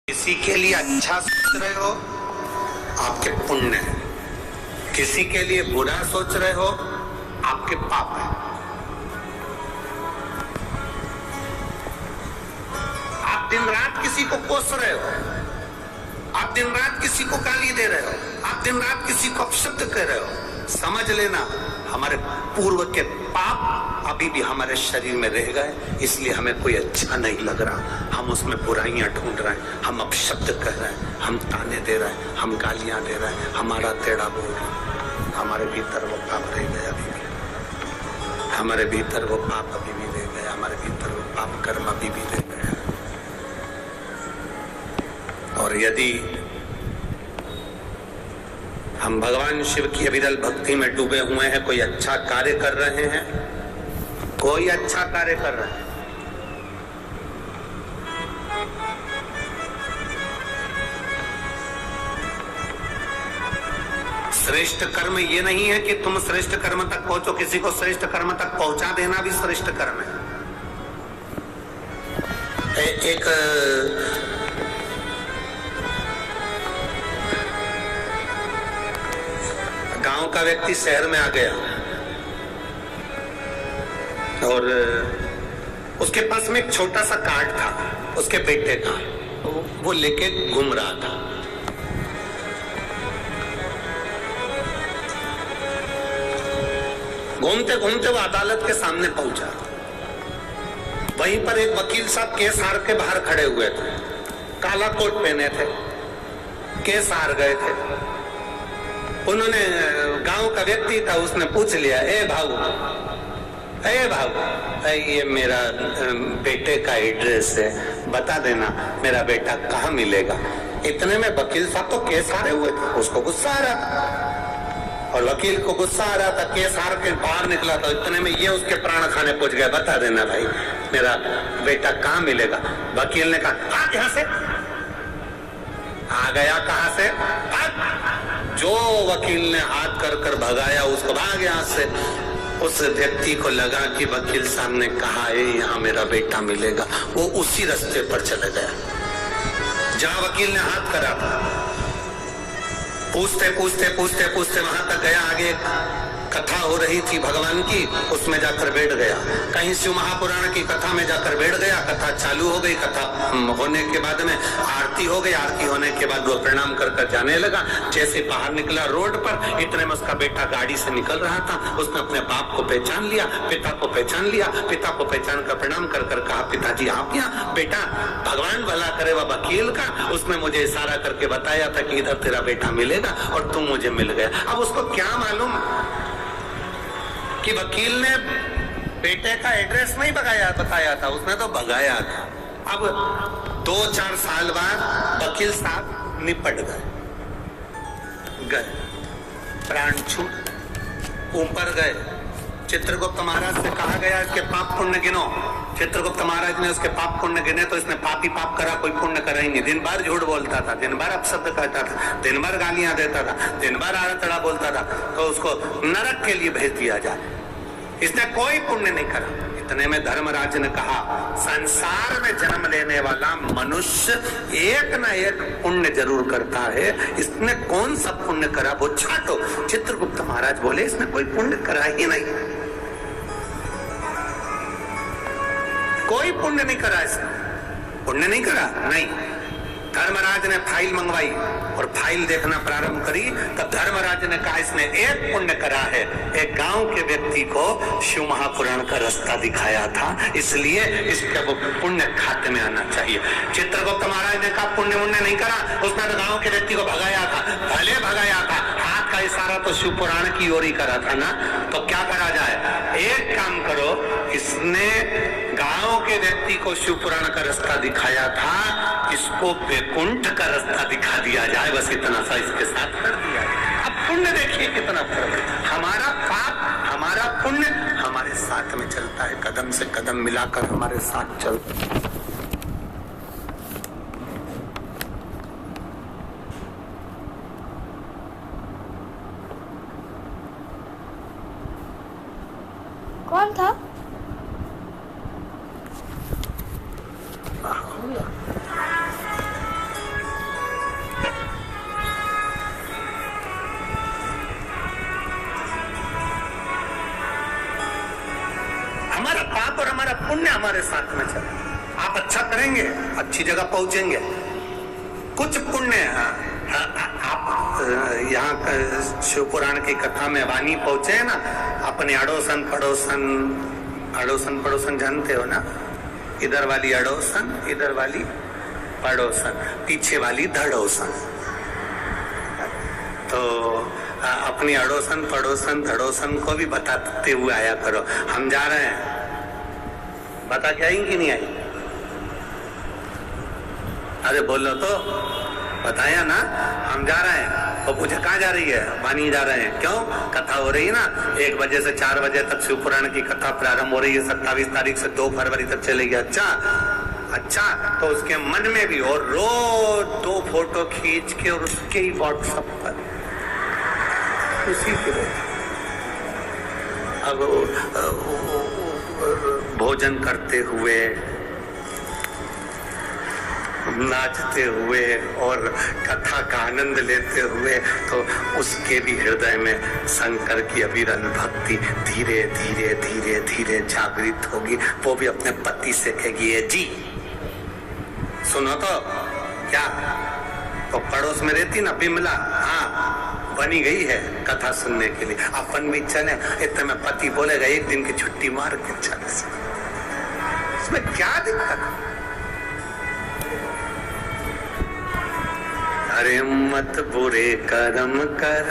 किसी के लिए अच्छा सोच रहे हो आपके पुण्य है, किसी के लिए बुरा सोच रहे हो आपके पाप है। आप दिन रात किसी को कोस रहे हो, आप दिन रात किसी को गाली दे रहे हो, आप दिन रात किसी को अपशब्द कर रहे हो, समझ लेना हमारे पूर्व के पाप अभी भी हमारे शरीर में रह गए, इसलिए हमें कोई अच्छा नहीं लग रहा। हम उसमें बुराइयां ढूंढ रहे हैं, हम अपशब्द कर रहे हैं, हम ताने दे रहे हैं, हम गालियां दे रहे हैं, हमारा टेढ़ा बोल रहे हैं। हमारे भीतर वो पाप रह गए अभी भी, हमारे भीतर वो पाप अभी भी रह गए, हमारे भीतर वो पाप कर्म अभी भी रह गए। और यदि हम भगवान शिव की अविरल भक्ति में डूबे हुए हैं, कोई अच्छा कार्य कर रहे हैं, कोई अच्छा कार्य कर रहे हैं, श्रेष्ठ कर्म ये नहीं है कि तुम श्रेष्ठ कर्म तक पहुंचो, किसी को श्रेष्ठ कर्म तक पहुंचा देना भी श्रेष्ठ कर्म है। एक गांव का व्यक्ति शहर में आ गया और उसके पास में एक छोटा सा कार्ड था उसके बेटे का, वो लेके घूम रहा था। घूमते घूमते वो अदालत के सामने पहुंचा। वहीं पर एक वकील साहब केस हार के बाहर खड़े हुए थे, काला कोट पहने थे, केस हार गए थे। उन्होंने, गांव का व्यक्ति था, उसने पूछ लिया, ए भाऊ, ये मेरा बेटे का एड्रेस है, बता देना मेरा बेटा कहाँ मिलेगा। इतने में वकील साहब तो केस हारे हुए थे, उसको गुस्सा आ रहा था और वकील को गुस्सा आ रहा था, केस हार के बाहर निकला था। इतने में ये उसके प्राण खाने पहुंच गया, बता देना भाई मेरा बेटा कहाँ मिलेगा। वकील ने कहा, आ यहाँ से आ गया, कहां से? जो वकील ने हाथ कर कर भगाया उसको भाग यहां से। उस व्यक्ति को लगा कि वकील साहब ने कहा है यहाँ मेरा बेटा मिलेगा, वो उसी रास्ते पर चले गया जहां वकील ने हाथ करा था। पूछते पूछते पूछते पूछते वहां तक गया, आगे कथा हो रही थी भगवान की, उसमें जाकर बैठ गया। कहीं शिव महापुराण की कथा में जाकर बैठ गया, कथा चालू हो गई। कथा होने के बाद में आरती हो गई, आरती होने के बाद वो प्रणाम कर कर जाने लगा। जैसे बाहर निकला रोड पर, इतने में उसका बेटा गाड़ी से निकल रहा था। उसने अपने बाप को पहचान लिया, पिता को पहचान लिया, पिता को पहचान कर प्रणाम कर कर कहा, पिताजी आप यहाँ? बेटा भगवान भला करे वह वकील का, उसने मुझे इशारा करके बताया था कि इधर तेरा बेटा मिलेगा और तुम मुझे मिल गया। अब उसको क्या मालूम कि वकील ने बेटे का एड्रेस नहीं बताया था, उसने तो भगाया था। अब 2-4 साल बाद वकील साहब निपट गए, प्राण छूट ऊपर गए। चित्रगुप्त महाराज से कहा गया इसके पाप पुण्य गिनो। चित्रगुप्त महाराज ने उसके पाप पुण्य गिने तो इसने पाप ही पाप करा, कोई पुण्य करा ही नहीं। दिन भर झूठ बोलता था, दिन भर अपशब्द कहता था, दिन भर गालियां देता था, दिन भर आड़ा तड़ा बोलता था, तो उसको नरक के लिए भेज दिया जाए। इसने कोई पुण्य नहीं करा। इतने में धर्मराज ने कहा, संसार में जन्म लेने वाला मनुष्य एक ना एक पुण्य जरूर करता है, इसने कौन सा पुण्य करा वो छाटो। चित्रगुप्त महाराज बोले, इसने कोई पुण्य करा ही नहीं, कोई पुण्य नहीं करा, इसने पुण्य नहीं करा। नहीं, धर्मराज ने फाइल मंगवाई और फाइल देखना प्रारंभ करी, तब धर्मराज ने कहा इसने एक पुण्य करा है, एक गांव के व्यक्ति को शिव महापुराण का रास्ता दिखाया था, इसलिए इसका वो पुण्य खाते में आना चाहिए। चित्रगुप्त महाराज ने कहा पुण्य मुण्य नहीं करा, उसने तो गांव के व्यक्ति को भगाया था, भले भगाया था, हाथ का इशारा तो शिव पुराण की ओर ही करा था ना। तो क्या करा जाए, एक काम करो, इसने गांव के व्यक्ति को शिव पुराण का रास्ता दिखाया था, इसको वैकुंठ का रास्ता दिखा दिया जाए, बस इतना सा इसके साथ कर दिया जाए। अब पुण्य देखिए कितना फर्क है, हमारा पाप हमारा पुण्य हमारे साथ में चलता है, कदम से कदम मिलाकर हमारे साथ चलता है। कौन था? पुण्य हमारे साथ में चले। आप अच्छा करेंगे, अच्छी जगह पहुंचेंगे। कुछ पुण्य आप यहाँ शिव पुराण की कथा में वाणी पहुंचे है ना, अपने अड़ोसन पड़ोसन, अड़ोसन पड़ोसन जानते हो ना, इधर वाली अड़ोसन, इधर वाली पड़ोसन, पीछे वाली धड़ोसन। तो अपनी अड़ोसन पड़ोसन धड़ोसन को भी बताते हुए आया करो, हम जा रहे हैं, बता के आई कि नहीं आई? अरे बोलो तो, बताया ना हम जा रहे हैं। वो पूछे कहाँ जा रही है? वानी जा रहे हैं। क्यों? कथा हो रही है ना, 1 बजे से 4 बजे तक शिव पुराण की कथा प्रारंभ हो रही है, 27 तारीख से 2 फरवरी तक चलेगी। अच्छा, तो उसके मन में भी, और रोज 2 फोटो खींच के और उसके ही व्हाट्सएप पर उसी के अब भोजन करते हुए, नाचते हुए और कथा का आनंद लेते हुए, तो उसके भी हृदय में शंकर की अविरल भक्ति धीरे धीरे धीरे धीरे जागृत होगी। वो भी अपने पति से कहेगी, ये जी सुनो तो क्या, तो पड़ोस में रहती ना बिमला, हाँ बनी गई है कथा सुनने के लिए, अपन भी चले। इतने में पति बोलेगा, एक दिन की छुट्टी मार के चले, इसमें क्या दिक्कत? अरे मत बुरे कर्म कर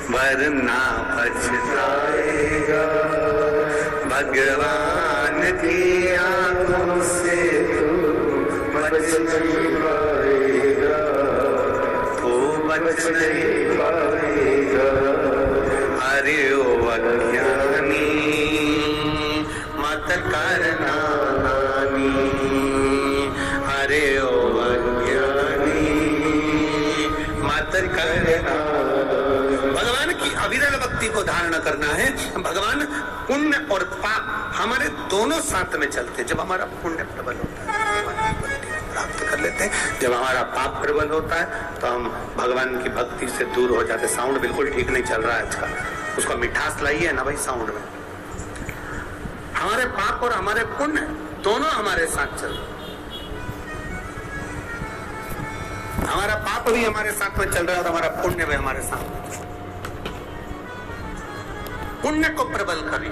वरना पछताएगा, भगवान की आंखों से तू बच नहीं पाएगा, तू बच नहीं पाएगा। अरे ओ अज्ञानी मत करना हानि, अरे ओ करना। भगवान की अविरल भक्ति को धारण करना है। भगवान पुण्य और पाप हमारे दोनों साथ में चलते। जब हमारा पुण्य प्रबल होता है भगवान की भक्ति प्राप्त कर लेते हैं, जब हमारा पाप प्रबल होता है तो हम भगवान की भक्ति से दूर हो जाते। साउंड बिल्कुल ठीक नहीं चल रहा है आज का, उसको मिठास लाइए ना भाई साउंड में। हमारे पाप और हमारे पुण्य दोनों हमारे साथ चल, हमारा पाप भी हमारे साथ में चल रहा है और हमारा पुण्य भी हमारे साथ में। पुण्य को प्रबल करिए,